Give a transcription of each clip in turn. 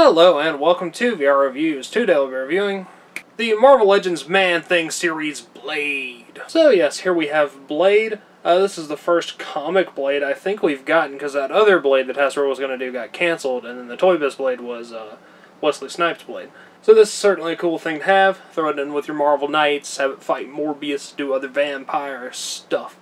Hello and welcome to VR Reviews. Today we'll be reviewing the Marvel Legends Man-Thing series Blade. So yes, here we have Blade. This is the first comic Blade I think we've gotten, because that other Blade that Hasbro was going to do got cancelled, and then the Toy Biz Blade was Wesley Snipes' Blade. So this is certainly a cool thing to have. Throw it in with your Marvel Knights, have it fight Morbius, do other vampire stuff.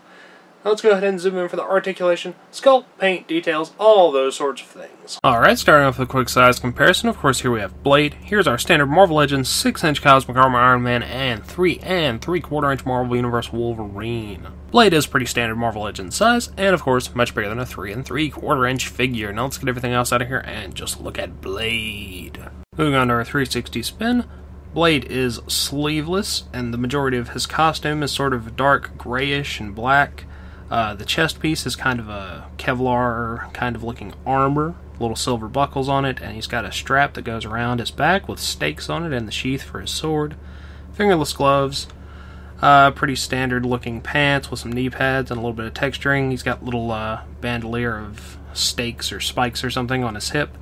Now let's go ahead and zoom in for the articulation, sculpt, paint, details, all those sorts of things. Alright, starting off with a quick size comparison. Of course, here we have Blade. Here's our standard Marvel Legends 6-inch Cosmic Armor Iron Man and 3 3/4-inch Marvel Universe Wolverine. Blade is pretty standard Marvel Legends size, and of course, much bigger than a 3 3/4-inch figure. Now let's get everything else out of here and just look at Blade. Moving on to our 360 spin. Blade is sleeveless, and the majority of his costume is sort of dark grayish and black. The chest piece is kind of a Kevlar kind of looking armor, little silver buckles on it, and he's got a strap that goes around his back with stakes on it and the sheath for his sword. Fingerless gloves, pretty standard looking pants with some knee pads and a little bit of texturing. He's got little bandolier of stakes or spikes or something on his hip,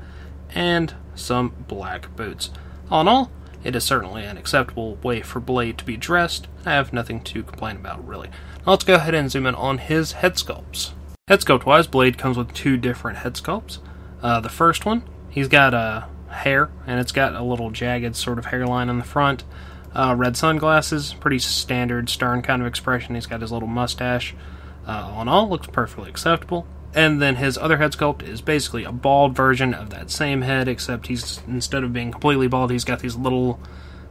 and some black boots. All in all, it is certainly an acceptable way for Blade to be dressed. I have nothing to complain about, really. Now let's go ahead and zoom in on his head sculpts. Head sculpt-wise, Blade comes with two different head sculpts. The first one, he's got hair, and it's got a little jagged sort of hairline on the front. Red sunglasses, pretty standard, stern kind of expression. He's got his little mustache. All in all, looks perfectly acceptable. And then his other head sculpt is basically a bald version of that same head, except he's, instead of being completely bald, he's got these little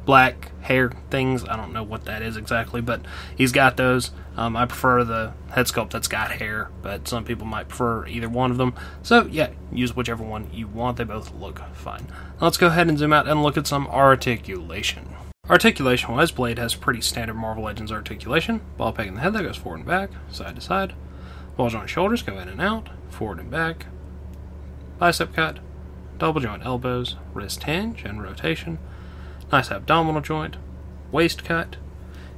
black hair things. I don't know what that is exactly, but he's got those. I prefer the head sculpt that's got hair, but some people might prefer either one of them. So yeah, use whichever one you want. They both look fine. Now let's go ahead and zoom out and look at some articulation. Articulation-wise, Blade has pretty standard Marvel Legends articulation. Ball peg in the head that goes forward and back, side to side. Ball joint shoulders go in and out, forward and back. Bicep cut, double joint elbows, wrist hinge and rotation. Nice abdominal joint, waist cut.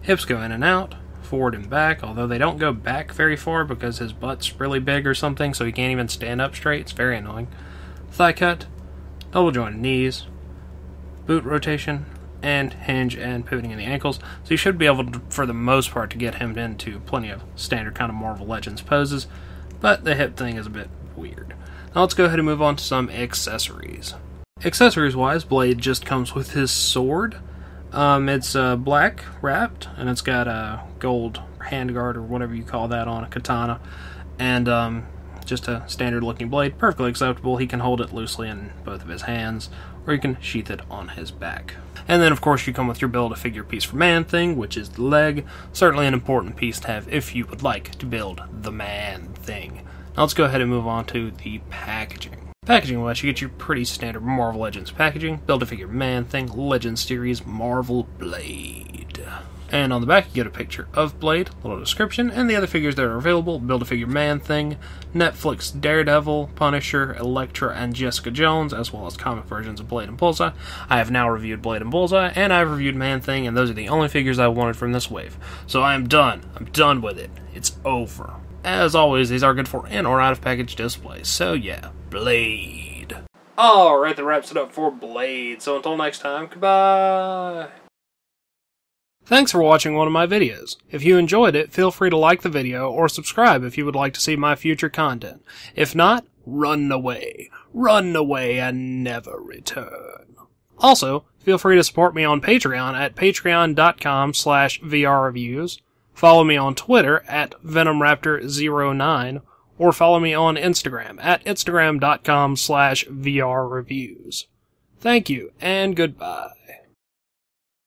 Hips go in and out, forward and back, although they don't go back very far because his butt's really big or something, so he can't even stand up straight. It's very annoying. Thigh cut, double jointed knees, boot rotation, and hinge and pivoting in the ankles. So you should be able to, for the most part, to get him into plenty of standard kind of Marvel Legends poses, but the hip thing is a bit weird. Now let's go ahead and move on to some accessories. Accessories-wise, Blade just comes with his sword. It's black wrapped, and it's got a gold handguard or whatever you call that on a katana, and just a standard-looking blade, perfectly acceptable. He can hold it loosely in both of his hands, or you can sheath it on his back. And then, of course, you come with your Build-A-Figure piece for Man-Thing, which is the leg. Certainly an important piece to have if you would like to build the Man-Thing. Now let's go ahead and move on to the packaging. Packaging-wise, you get your pretty standard Marvel Legends packaging. Build-A-Figure Man-Thing, Legends Series, Marvel Blade. And on the back, you get a picture of Blade, a little description, and the other figures that are available: Build-A-Figure Man-Thing, Netflix Daredevil, Punisher, Elektra, and Jessica Jones, as well as comic versions of Blade and Bullseye. I have now reviewed Blade and Bullseye, and I've reviewed Man-Thing, and those are the only figures I wanted from this wave. So I am done. I'm done with it. It's over. As always, these are good for in or out of package displays. So yeah, Blade. Alright, that wraps it up for Blade. So until next time, goodbye. Thanks for watching one of my videos. If you enjoyed it, feel free to like the video or subscribe if you would like to see my future content. If not, run away. Run away and never return. Also, feel free to support me on Patreon at patreon.com/vrreviews. Follow me on Twitter at VenomRaptor09, or follow me on Instagram at instagram.com/vrreviews. Thank you, and goodbye.